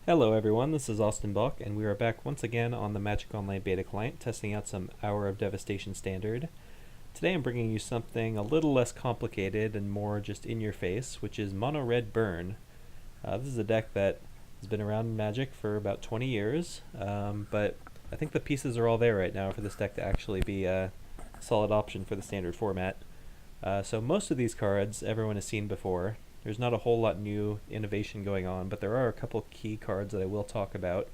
Hello everyone, this is Austin Buck, and we are back once again on the Magic Online beta client, testing out some Hour of Devastation Standard. Today I'm bringing you something a little less complicated and more just in your face, which is Mono-Red Burn. This is a deck that has been around in Magic for about 20 years, but I think the pieces are all there right now for this deck to actually be a solid option for the standard format. So most of these cards everyone has seen before. There's not a whole lot new innovation going on, but there are a couple key cards that I will talk about.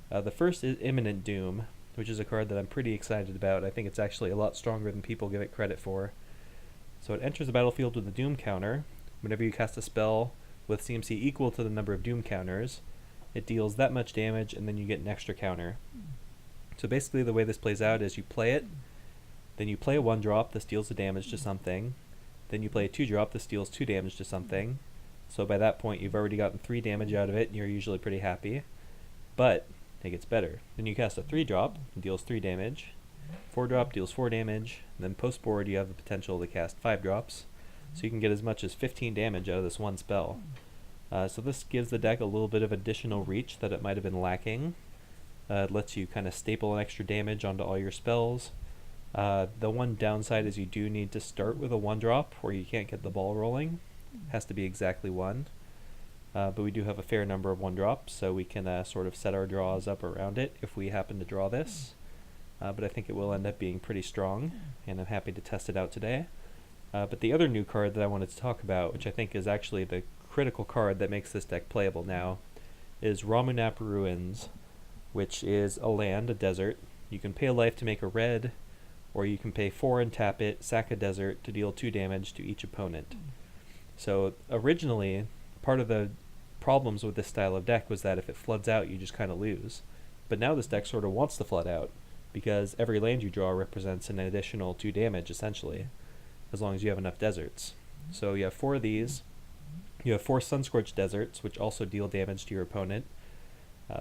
The first is Imminent Doom, which is a card that I'm pretty excited about. I think it's actually a lot stronger than people give it credit for. So it enters the battlefield with a Doom counter. Whenever you cast a spell with CMC equal to the number of Doom counters, it deals that much damage and then you get an extra counter. So basically the way this plays out is you play it, then you play a 1-drop, this deals the damage to something. Then you play a 2-drop, this deals 2 damage to something. So by that point you've already gotten 3 damage out of it and you're usually pretty happy. But it gets better. Then you cast a 3-drop, it deals 3 damage. 4-drop deals 4 damage. And then post board you have the potential to cast 5 drops. So you can get as much as 15 damage out of this one spell. So this gives the deck a little bit of additional reach that it might have been lacking. It lets you kind of staple an extra damage onto all your spells. The one downside is you do need to start with a 1-drop or you can't get the ball rolling. It has to be exactly 1. But we do have a fair number of 1-drops, so we can sort of set our draws up around it if we happen to draw this. But I think it will end up being pretty strong, and I'm happy to test it out today. But the other new card that I wanted to talk about, which I think is actually the critical card that makes this deck playable now, is Ramunap Ruins, which is a land, a desert. You can pay a life to make a red, or you can pay 4 and tap it, sack a desert to deal 2 damage to each opponent. So originally, part of the problems with this style of deck was that if it floods out, you just kind of lose. But now this deck sort of wants to flood out, because every land you draw represents an additional 2 damage, essentially, as long as you have enough deserts. So you have 4 of these. You have 4 Sunscorched Deserts, which also deal damage to your opponent.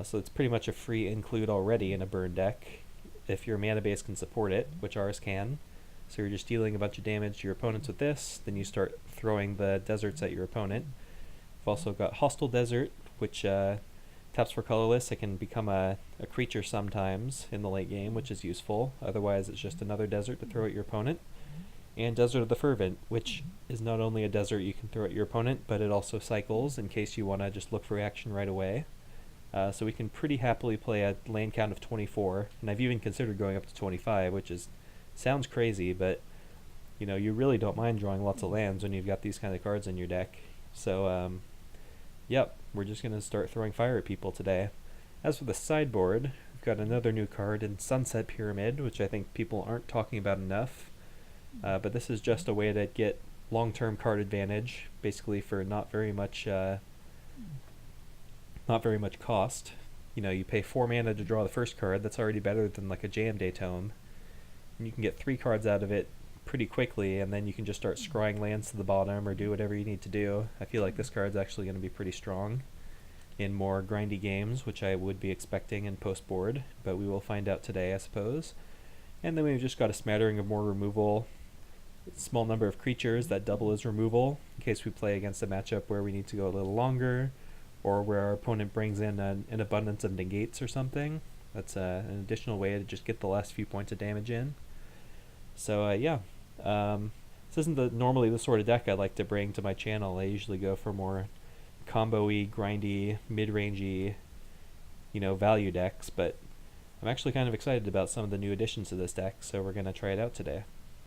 So it's pretty much a free include already in a burn deck, if your mana base can support it, which ours can. So you're just dealing a bunch of damage to your opponents with this, then you start throwing the deserts at your opponent. We've also got Hostile Desert, which taps for colorless. It can become a creature sometimes in the late game, which is useful. Otherwise it's just another desert to throw at your opponent. And Desert of the Fervent, which is not only a desert you can throw at your opponent, but it also cycles in case you want to just look for reaction right away. So we can pretty happily play a land count of 24, and I've even considered going up to 25, which sounds crazy, but you really don't mind drawing lots of lands when you've got these kind of cards in your deck. So yep, we're just going to start throwing fire at people today. As for the sideboard, we've got another new card in Sunset Pyramid, which I think people aren't talking about enough, but this is just a way to get long-term card advantage, basically for not very much cost. You pay 4 mana to draw the first card. That's already better than like a Jam Day Tome. And you can get 3 cards out of it pretty quickly, and then you can just start scrying lands to the bottom or do whatever you need to do. I feel like this card's actually going to be pretty strong in more grindy games, which I would be expecting in post-board, but we will find out today, I suppose. And then we've just got a smattering of more removal, small number of creatures that double as removal, in case we play against a matchup where we need to go a little longer, or where our opponent brings in an abundance of negates or something. That's an additional way to just get the last few points of damage in. So yeah, this isn't normally the sort of deck I like to bring to my channel. I usually go for more combo-y, grindy, mid-rangey, value decks, but I'm actually kind of excited about some of the new additions to this deck, so we're going to try it out today.